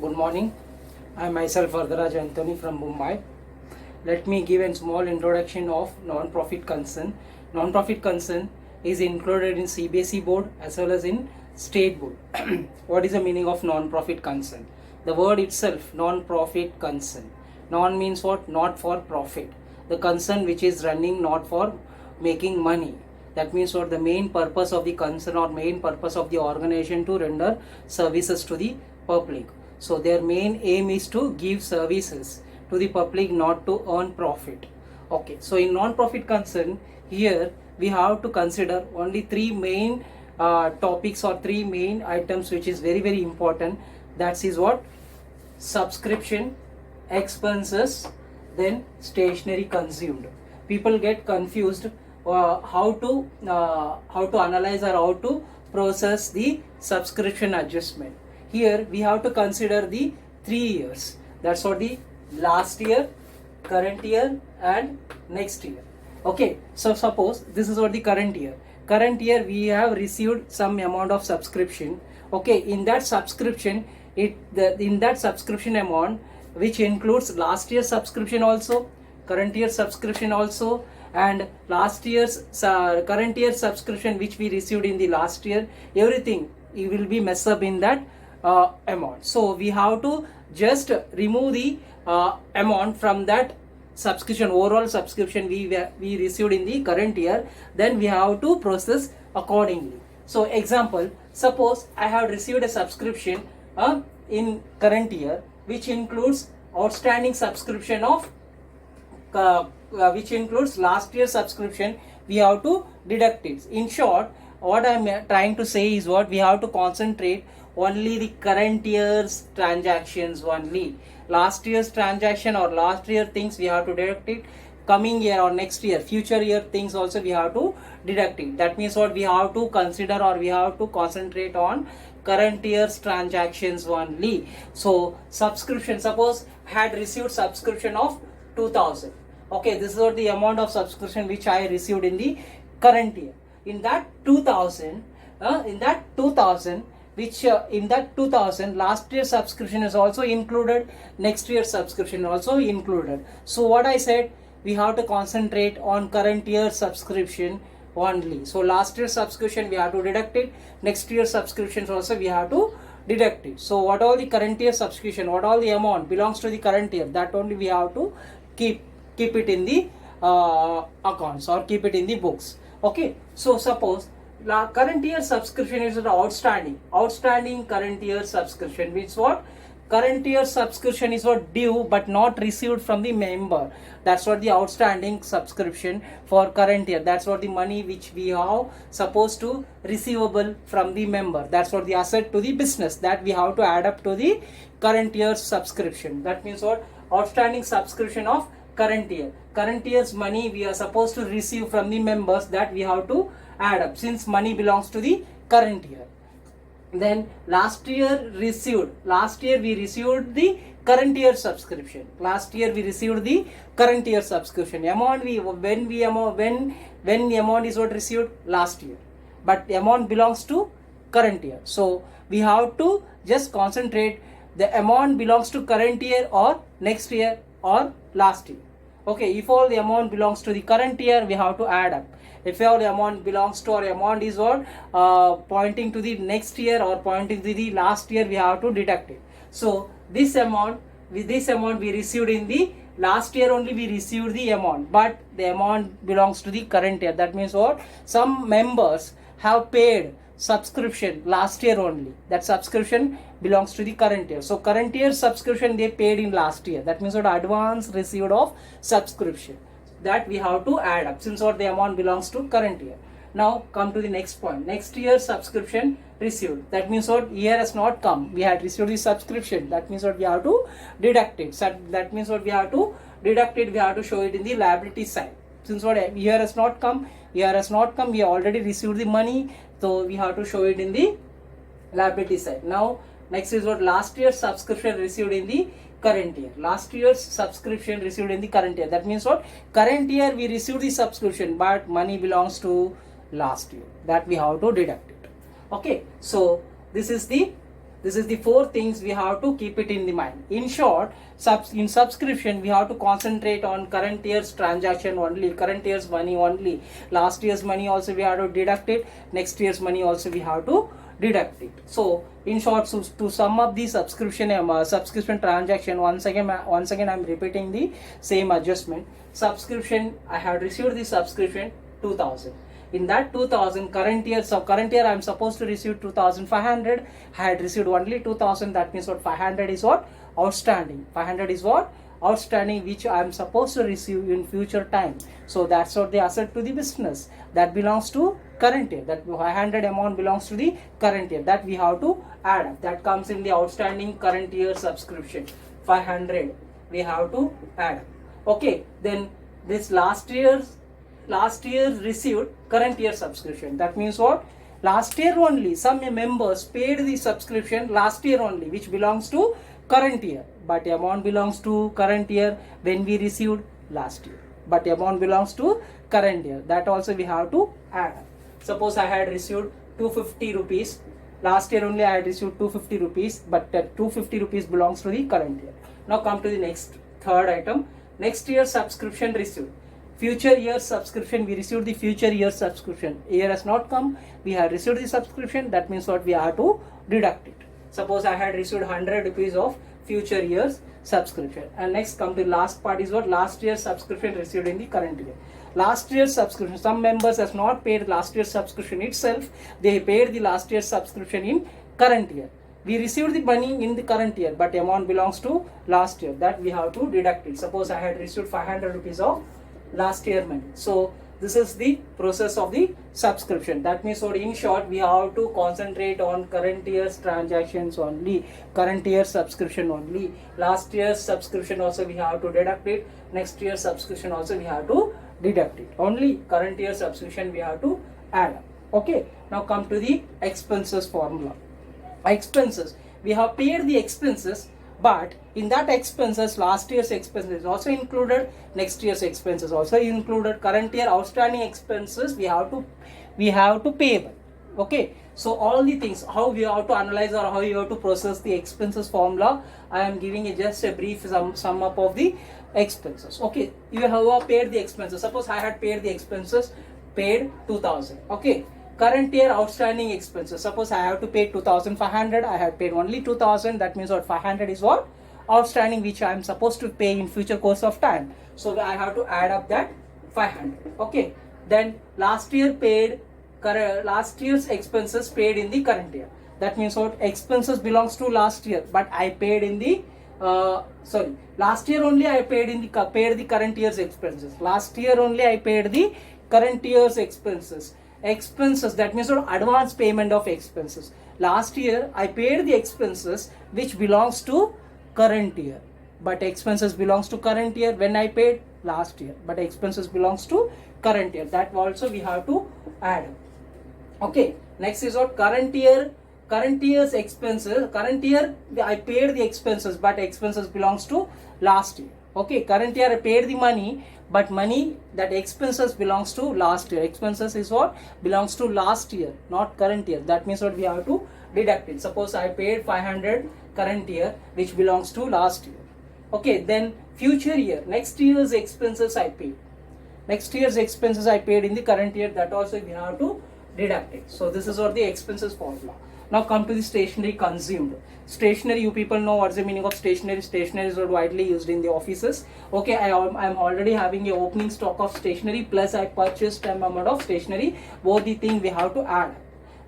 Good morning. I am myself Varadaraj Anthony from Mumbai. Let me give a small introduction of non-profit concern. Non-profit concern is included in CBSE board as well as in state board. What is the meaning of non-profit concern? The word itself, non-profit concern. Non means what? Not for profit. The concern which is running not for making money. That means what? The main purpose of the concern or main purpose of the organization to render services to the public. So their main aim is to give services to the public, not to earn profit. Okay, so in non-profit concern, here we have to consider only three main topics or three main items which is very important. That is what? Subscription, expenses, then stationery consumed. People get confused how to analyze or how to process the subscription adjustment. Here we have to consider the 3 years. That's what the last year, current year and next year. Okay, so suppose this is what the current year. Current year we have received some amount of subscription. Okay, in that subscription, in that subscription amount, which includes last year's subscription also, current year subscription also, and last year's current year subscription which we received in the last year, everything it will be messed up in that amount. So we have to just remove the amount from that subscription, overall subscription we received in the current year, then we have to process accordingly. So example, suppose I have received a subscription in current year which includes outstanding subscription of which includes last year's subscription, we have to deduct it. In short, what I am trying to say is what we have to concentrate only the current year's transactions only. Last year's transaction or last year things we have to deduct it. Coming year or next year, future year things also we have to deduct it. That means what we have to consider or we have to concentrate on current year's transactions only. So subscription, suppose I had received subscription of 2000. Okay, this is what the amount of subscription which I received in the current year. In that 2000, last year's subscription is also included, next year's subscription also included. So what I said, we have to concentrate on current year subscription only. So last year's subscription we have to deduct it, next year's subscriptions also we have to deduct it. So what all the current year subscription, what all the amount belongs to the current year, that only we have to keep it in the accounts or keep it in the books. Okay, so suppose current year subscription is the outstanding current year subscription, means what? Current year subscription is what? Due but not received from the member. That's what the outstanding subscription for current year. That's what the money which we have supposed to receivable from the member. That's what the asset to the business that we have to add up to the current year's subscription. That means what? Outstanding subscription of current year. Current year's money we are supposed to receive from the members, that we have to add up since money belongs to the current year. Then last year we received the current year subscription. Last year we received the current year subscription amount. When the amount is what received last year, but the amount belongs to current year. So we have to just concentrate the amount belongs to current year or next year or last year. Okay, if all the amount belongs to the current year, we have to add up. If all the amount belongs to, or amount is what pointing to the next year or pointing to the last year, we have to deduct it. So this amount we received in the last year only, we received the amount, but the amount belongs to the current year. That means what? Some members have paid subscription last year only. That subscription belongs to the current year. So current year subscription they paid in last year. That means what? Advance received of subscription, that we have to add up since what the amount belongs to current year. Now come to the next point. Next year subscription received. That means what? Year has not come. We had received the subscription. That means what? We have to deduct it. So that means what? We have to deduct it. We have to show it in the liability side. Since what? Year has not come. We already received the money. So we have to show it in the liability side. Now next is what? Last year's subscription received in the current year. Last year's subscription received in the current year. That means what? Current year we received the subscription, but money belongs to last year. That we have to deduct it. Okay, so this is the This is the four things we have to keep it in the mind. In short, in subscription, we have to concentrate on current year's transaction only, current year's money only. Last year's money also we have to deduct it. Next year's money also we have to deduct it. So in short, so to sum up the subscription transaction, once again I'm repeating the same adjustment. Subscription, I had received the subscription 2000. In that 2000, current year I am supposed to receive 2500. I had received only 2000. That means what? 500 is what? Outstanding. 500 is what? Outstanding, which I am supposed to receive in future time. So that's what the asset to the business that belongs to current year. That 500 amount belongs to the current year. That we have to add up. That comes in the outstanding current year subscription. 500 we have to add up. Okay, then this last year received current year subscription. That means what? Last year only some members paid the subscription last year only, which belongs to current year, but the amount belongs to current year when we received last year, but the amount belongs to current year. That also we have to add. Suppose I had received 250 rupees last year only, I had received 250 rupees, but that 250 rupees belongs to the current year. Now come to the next third item. Next year subscription received. Future year subscription, we received the future year subscription. Year has not come, we have received the subscription. That means what? We have to deduct it. Suppose I had received 100 rupees of future year's subscription. And next come to last part is what? Last year's subscription received in the current year. Last year's subscription, some members has not paid last year's subscription itself. They paid the last year's subscription in current year. We received the money in the current year, but the amount belongs to last year. That we have to deduct it. Suppose I had received 500 rupees of last year money. So this is the process of the subscription. That means, so in short, we have to concentrate on current year's transactions only, current year subscription only. Last year's subscription also we have to deduct it. Next year's subscription also we have to deduct it. Only current year subscription we have to add up. Okay. Now come to the expenses formula. Expenses, we have paid the expenses, but in that expenses, last year's expenses also included, next year's expenses also included, current year outstanding expenses we have to pay. Okay, so all the things, how we have to analyze or how you have to process the expenses formula, I am giving you just a brief sum up of the expenses. Okay, you have paid the expenses. Suppose I had paid the expenses, paid 2000. Okay, current year outstanding expenses, suppose I have to pay 2500, I have paid only 2000. That means what? 500 is what? Outstanding, which I am supposed to pay in future course of time. So I have to add up that 500. Okay, then last year's expenses paid in the current year. That means what? Expenses belongs to last year, but I paid in the last year only I paid the current year's expenses. Last year only I paid the current year's expenses. Expenses, that means advance payment of expenses. Last year I paid the expenses which belongs to current year, but expenses belongs to current year when I paid last year, but expenses belongs to current year. That also we have to add. Okay, next is what? Current year's expenses. Current year I paid the expenses, but expenses belongs to last year. Okay, current year I paid the money, but money, that expenses belongs to last year. Expenses is what? Belongs to last year, not current year. That means what? We have to deduct it. Suppose I paid 500 current year, which belongs to last year. Okay, then future year, next year's expenses I paid. Next year's expenses I paid in the current year. That also we have to deduct it. So this is what the expenses formula. Now come to the stationery consumed. Stationery, you people know what's the meaning of stationery. Stationery is widely used in the offices. Okay, I am already having a opening stock of stationery, plus I purchased an amount of stationery. Both the thing we have to add.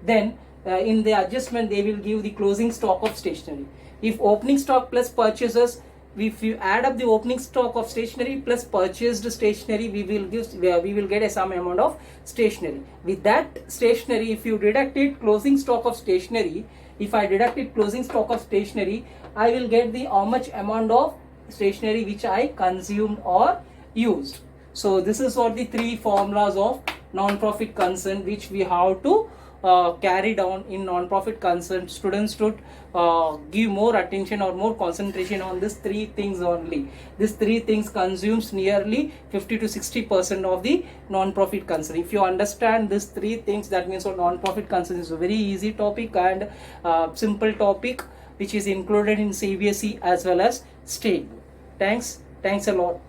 Then in the adjustment they will give the closing stock of stationery. If opening stock plus purchases, if you add up the opening stock of stationery plus purchased stationery, we will get some amount of stationery. With that stationery, if you deduct it closing stock of stationery, if I deduct it closing stock of stationery, I will get the how much amount of stationery which I consumed or used. So this is what the three formulas of non-profit concern which we have to carried on in non-profit concern, students should give more attention or more concentration on these three things only. These three things consumes nearly 50 to 60% of the non-profit concern. If you understand these three things, that means a non-profit concern is a very easy topic and simple topic which is included in CBSE as well as state. Thanks a lot.